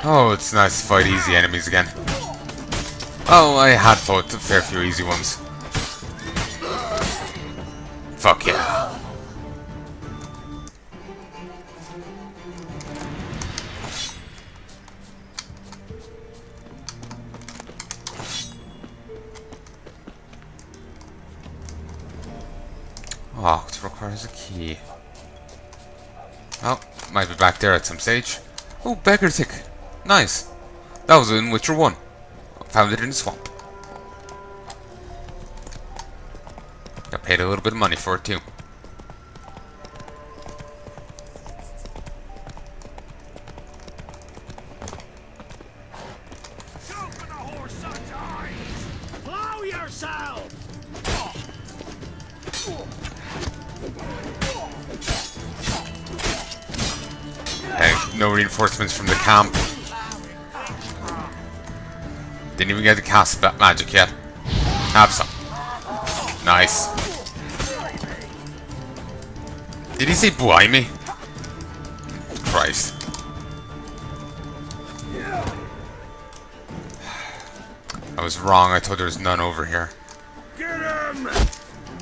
Oh, it's nice to fight easy enemies again. Oh, I had fought a fair few easy ones. Fuck yeah. Oh, it requires a key. Oh, might be back there at some stage. Oh, beggar tick. Nice. That was in Witcher 1. Found it in the swamp. Got paid a little bit of money for it too. Blow yourself! Hey, no reinforcements from the camp. Didn't even get to cast that magic yet. Have some. Nice. Did he say blimey? Christ. I was wrong, I thought there was none over here. Get him!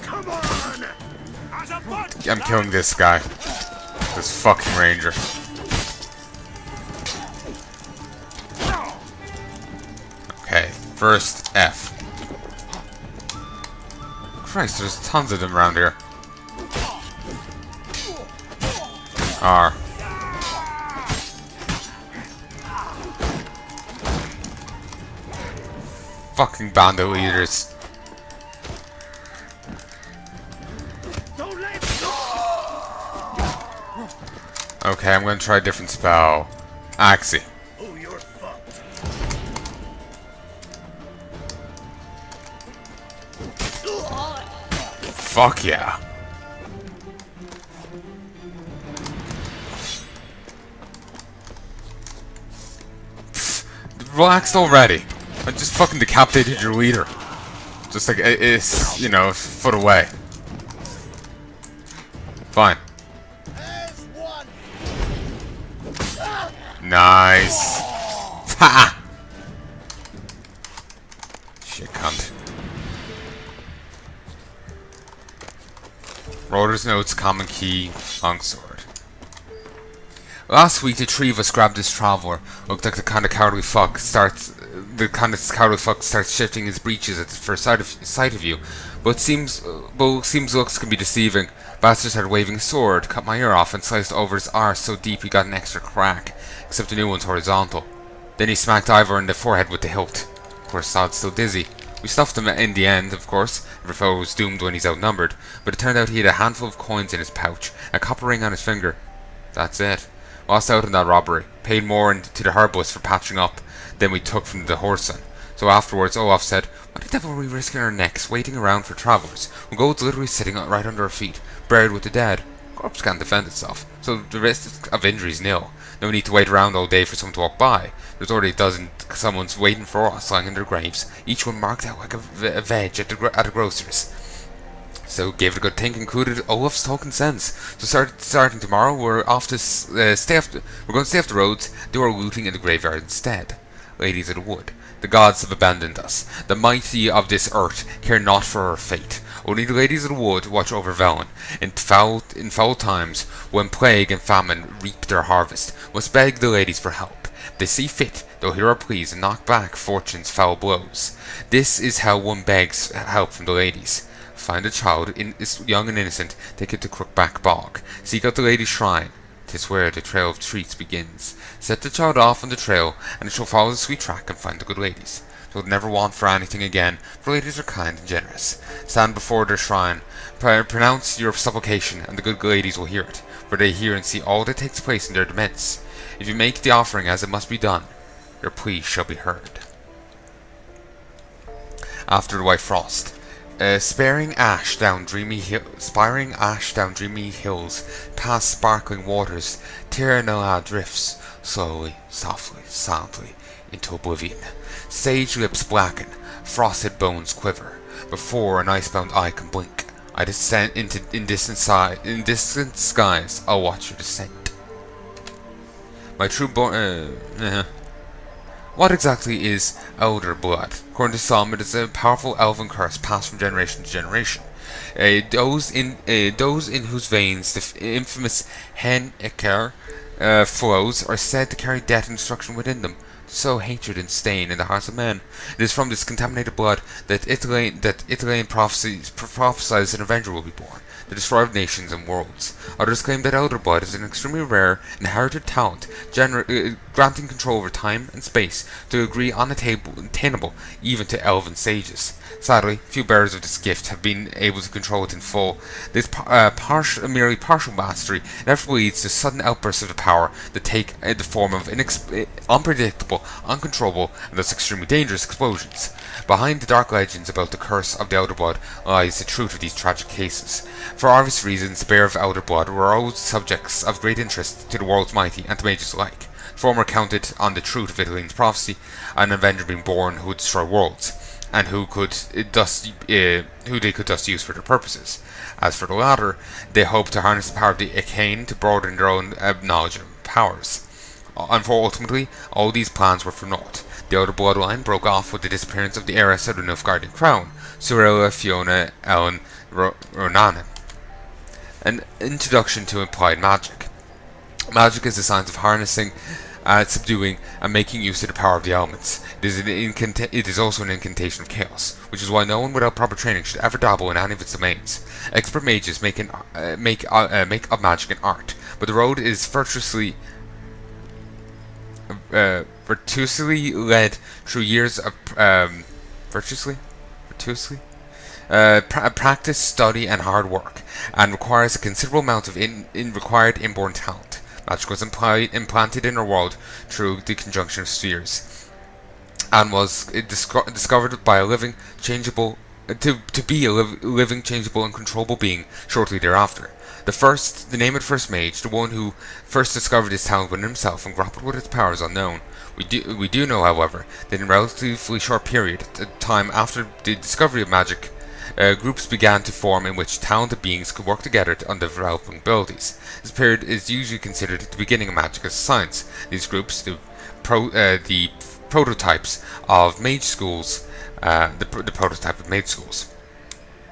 Come on! I'm killing this guy. This fucking ranger. Okay, first F. Christ, there's tons of them around here. R. Fucking bandit leaders. Okay, I'm gonna try a different spell. Axie. Oh, you're fucked. Fuck yeah. Pfft, relaxed already. I just fucking decapitated your leader. Just like it's, you know, a foot away. Fine. Nice. Ha! Shit cunt. Rotor's notes, common key, longsword. Last week, the three of us grabbed this traveler. Looked like the kind of cowardly fuck starts shifting his breeches at the first sight of you. But seems looks can be deceiving. Bastard started waving a sword, cut my ear off, and sliced over his arse so deep he got an extra crack. Except the new one's horizontal. Then he smacked Ivor in the forehead with the hilt. Of course, Sod's still dizzy. We stuffed him in the end, of course. Every fellow was doomed when he's outnumbered. But it turned out he had a handful of coins in his pouch, a copper ring on his finger. That's it. Lost out on that robbery. Paid more to the herbalist for patching up than we took from the whoreson. So afterwards, Olaf said, "Why the devil are we risking our necks, waiting around for travellers, when gold's literally sitting right under our feet, buried with the dead? Corpse can't defend itself, so the risk of injury is nil. No need to wait around all day for someone to walk by. There's already a dozen someone's waiting for us lying in their graves, each one marked out like a veg at a grocer's." So gave it a good think, included Olaf's token sense. So starting tomorrow, we're off to we're going to stay off the roads, do our looting in the graveyard instead. Ladies of the wood, the gods have abandoned us. The mighty of this earth care not for our fate. Only the ladies of the wood watch over Velen. In foul times, when plague and famine reap their harvest, must beg the ladies for help. They see fit, they'll hear our pleas and knock back fortune's foul blows. This is how one begs help from the ladies. Find a child, young and innocent, take it to Crookback Bog. Seek out the lady's shrine. 'Tis where the trail of treats begins. Set the child off on the trail, and it shall follow the sweet track and find the good ladies. Shall never want for anything again, for ladies are kind and generous. Stand before their shrine, pronounce your supplication, and the good ladies will hear it, for they hear and see all that takes place in their demesnes. If you make the offering as it must be done, your plea shall be heard. After the white frost. Spiring ash down dreamy hills, past sparkling waters, Tirnala drifts, slowly, softly, soundly, into oblivion. Sage lips blacken, frosted bones quiver, before an icebound eye can blink. I descend in distant skies, I'll watch your descent. My true born. What exactly is elder blood? According to some, it is a powerful elven curse passed from generation to generation. Those in whose veins the infamous Hen flows are said to carry death and destruction within them. So hatred and stain in the hearts of men. It is from this contaminated blood that Ithilien prophesies an avenger will be born, to destroy nations and worlds. Others claim that elder blood is an extremely rare, inherited talent, granting control over time and space to a degree unattainable even to elven sages. Sadly, few bearers of this gift have been able to control it in full. This merely partial mastery inevitably leads to sudden outbursts of the power that take the form of unpredictable, uncontrollable, and thus extremely dangerous explosions. Behind the dark legends about the curse of the Elder Blood lies the truth of these tragic cases. For obvious reasons, the bearer of Elder Blood were always subjects of great interest to the world's mighty and to mages alike. The former counted on the truth of Ithilien's prophecy, an avenger being born who would destroy worlds, and who they could thus use for their purposes. As for the latter, they hoped to harness the power of the Arcane to broaden their own knowledge and powers. And for ultimately, all these plans were for naught. The Elder Bloodline broke off with the disappearance of the heiress of the Nilfgaardian crown, Sorella Fiona Ellen Ronanen. An introduction to applied magic. Magic is the science of harnessing, subduing, and making use of the power of the elements. It is also an incantation of chaos, which is why no one without proper training should ever dabble in any of its domains. Expert mages make of magic an art, but the road is virtuously led through years of practice, study, and hard work, and requires a considerable amount of required inborn talent. Magic was implanted in our world through the conjunction of spheres, and was discovered by a living, changeable, to be a living, changeable, and controllable being shortly thereafter. The name of the first mage, the one who first discovered his talent within himself and grappled with its powers unknown. We do know, however, that in a relatively short period, the time after the discovery of magic, groups began to form in which talented beings could work together on developing abilities. This period is usually considered the beginning of magic as a science. These groups, the prototypes of mage schools, the prototype of mage schools.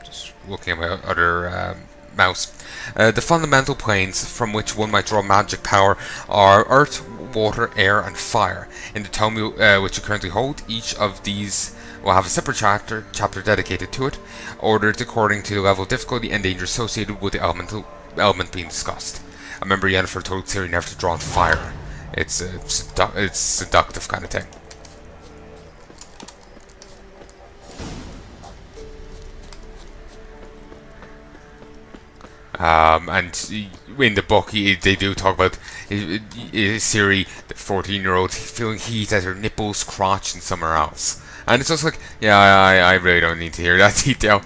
Just looking at my other mouse. The fundamental planes from which one might draw magic power are earth, water, air, and fire. In the tome which you currently hold, each of these will have a separate chapter dedicated to it, ordered according to the level of difficulty and danger associated with the element being discussed. I remember Yennefer told Ciri never to draw on fire. It's seductive kind of thing. And in the book, they do talk about Ciri, the 14-year-old, feeling heat at her nipples, crotch, and somewhere else. And it's just like, yeah, I really don't need to hear that detail.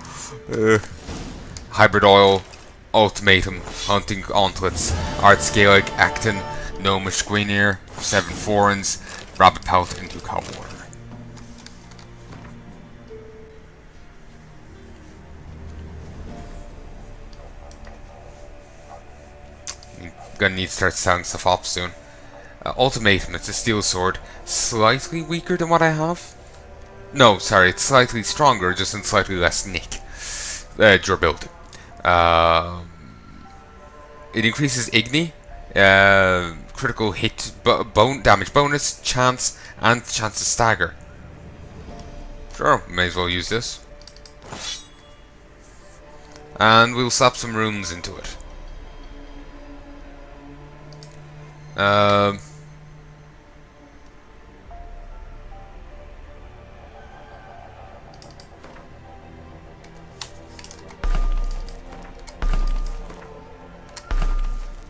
Hybrid oil, ultimatum, hunting gauntlets, art Scalig, Acton, gnomish Gwynir, 7 forens, rabbit pelt, and 2 cow water. Gonna need to start selling stuff off soon. Ultimatum, it's a steel sword, slightly weaker than what I have. No, sorry, it's slightly stronger, just in slightly less nick durability. It increases Igni, critical hit damage bonus, chance, and chance to stagger. Sure, may as well use this. And we'll slap some runes into it.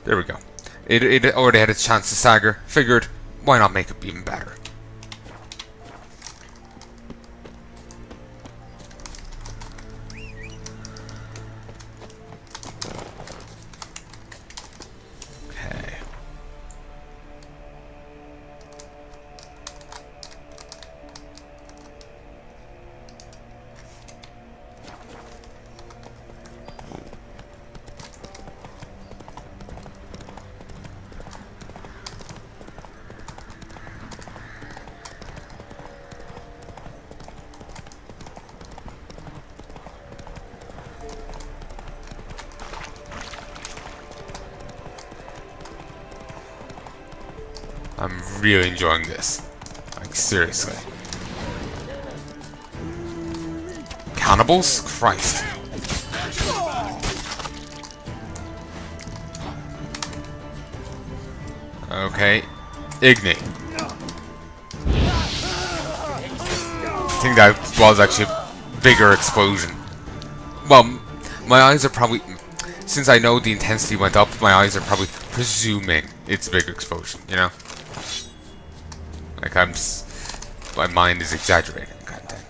There we go. It already had its chance to stagger. Figured, why not make it even better? Okay. I'm really enjoying this. Like, seriously. Cannibals? Christ. Okay. Igni. I think that was actually a bigger explosion. Well, my eyes are probably... Since I know the intensity went up, my eyes are probably presuming it's a big explosion, you know? Like, my mind is exaggerating, kind of thing.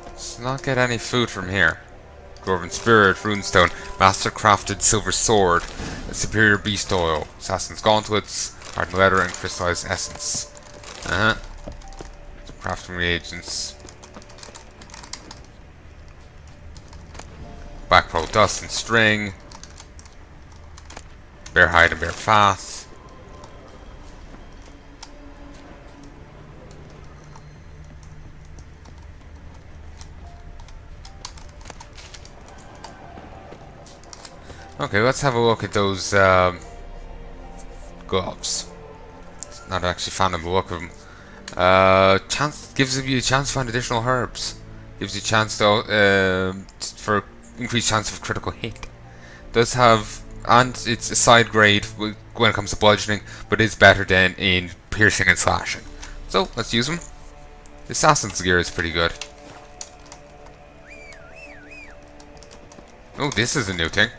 Let's not get any food from here. Dwarven Spirit, Runestone, Master-crafted Silver Sword, Superior Beast Oil, Assassin's Gauntlets, Hardened Leather, and Crystallized Essence. Crafting reagents. Back row dust and string. Bear hide and bear fat. Okay, let's have a look at those gloves. Not actually found them, the look of them. Chance gives you a chance to find additional herbs. Gives you a chance though for increased chance of critical hit. Does have, and it's a side grade when it comes to bludgeoning, but is better than in piercing and slashing. So let's use them. The assassin's gear is pretty good. Oh, this is a new thing.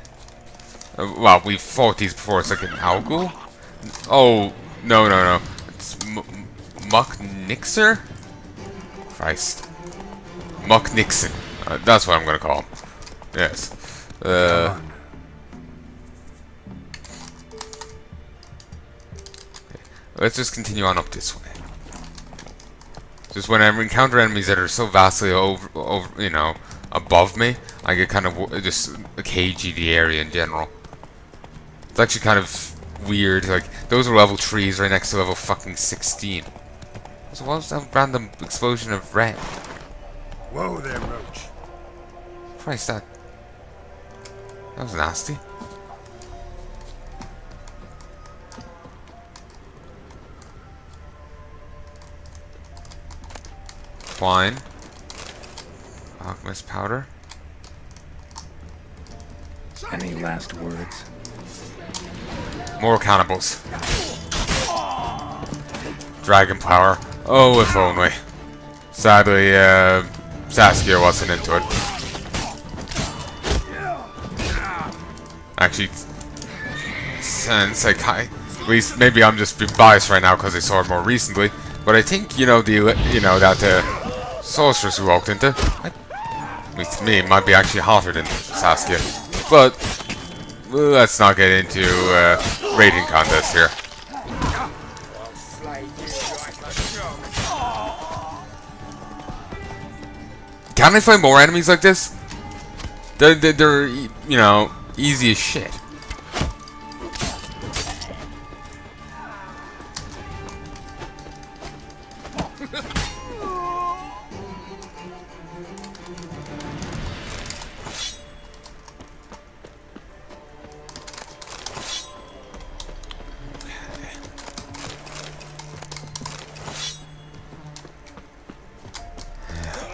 Well, we've fought these before. It's like an Algul. Oh, no. It's Muck Nixer? Christ. Muck Nixon. That's what I'm gonna call him. Yes. Let's just continue on up this way. Just when I encounter enemies that are so vastly over, you know, above me, I get kind of just cagey the area in general. It's actually kind of weird. Like, those are level 3s right next to level fucking 16. So what was that random explosion of red? Whoa there, Roach. Christ, that was nasty. Twine. Alchemist powder. Any last words? More cannibals. Dragon power. Oh, if only. Sadly, Saskia wasn't into it. Actually, since at least maybe I'm just being biased right now because I saw it more recently, but I think that sorceress who walked into, at least to me, might be actually hotter than Saskia. But let's not get into rating contest here. Can I find more enemies like this? They're you know, easy as shit.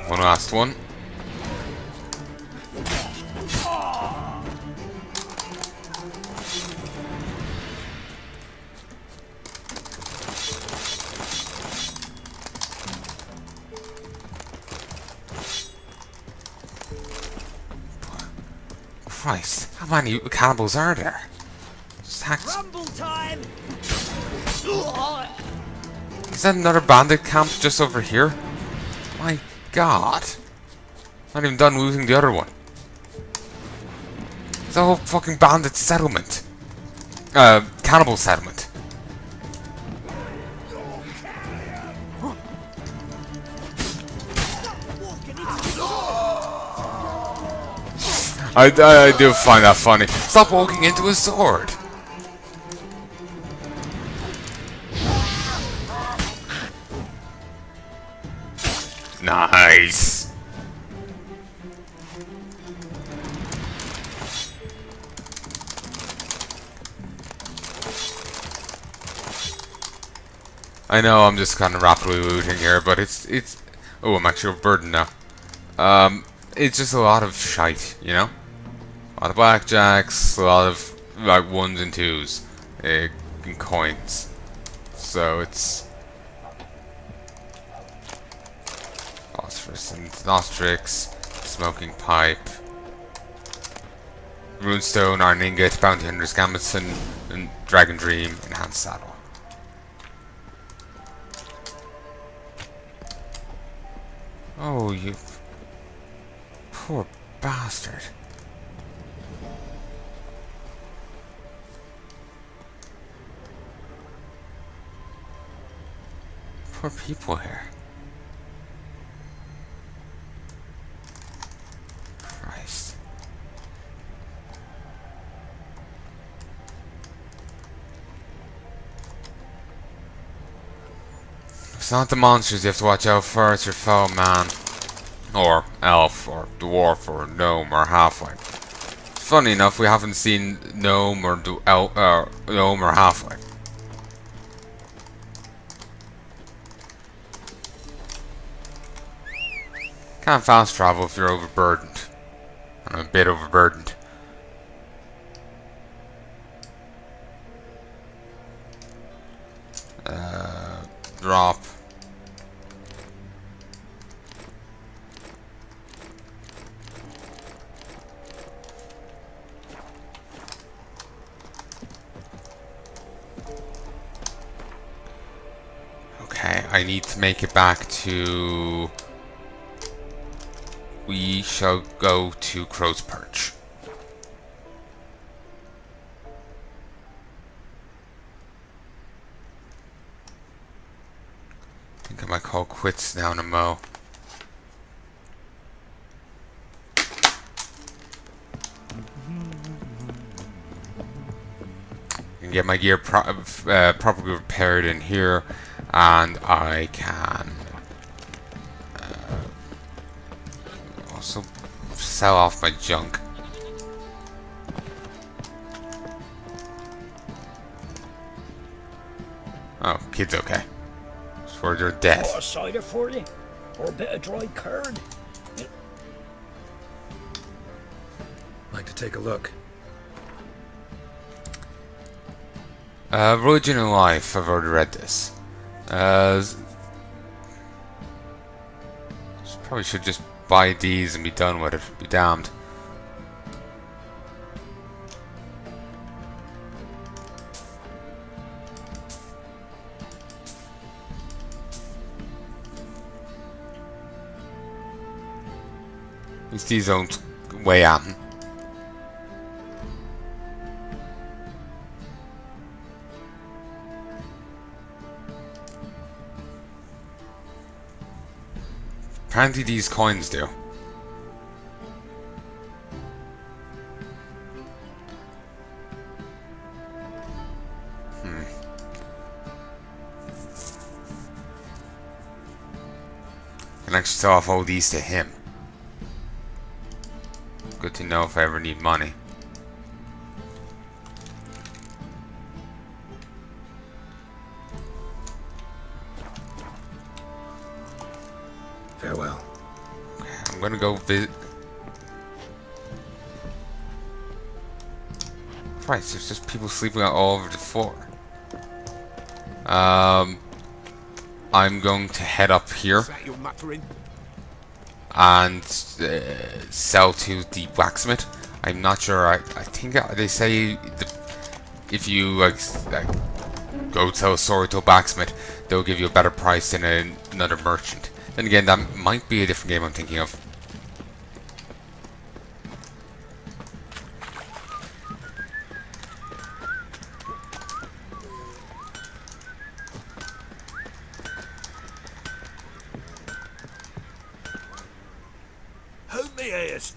One last one. Christ, how many cannibals are there? Just Rumble time! Is that another bandit camp just over here? My God. Not even done losing the other one. It's a whole fucking bandit settlement. Cannibal settlement. I do find that funny. Stop walking into a sword. Nice. I know I'm just kind of rapidly looting here, but it's. Oh, I'm actually overburdened now. It's just a lot of shite, you know. A lot of blackjacks, a lot of like ones and twos, and coins. So it's phosphorus and nostrix, smoking pipe, runestone, iron ingot, bounty hunter's gambeson, and dragon dream, enhanced saddle. Oh, you poor bastard. Poor people here. Christ. It's not the monsters you have to watch out for, it's your fellow man. Or elf, or dwarf, or gnome, or halfling. Funny enough, we haven't seen gnome or gnome or halfling. Can't fast travel if you're overburdened. I'm a bit overburdened. Drop. Okay, I need to make it back to... We shall go to Crow's Perch. I think I might call quits now in a mo. And get my gear properly repaired in here, and I can also sell off my junk. Oh, kid's okay. Swear they're dead. Got a cider for you? Or a bit of dry curd? Like to take a look. Religion and Life, I've already read this. Probably should just buy these and be done with it. Be damned. At least these don't weigh at him. Apparently these coins do. I can actually sell off all these to him. Good to know if I ever need money. Farewell. I'm gonna go visit. Christ, there's just people sleeping out all over the floor. I'm going to head up here and sell to the blacksmith. I'm not sure. I think they say if you like go sell a sword to a blacksmith, they'll give you a better price than another merchant. Then again, that might be a different game I'm thinking of. Help me, Heya.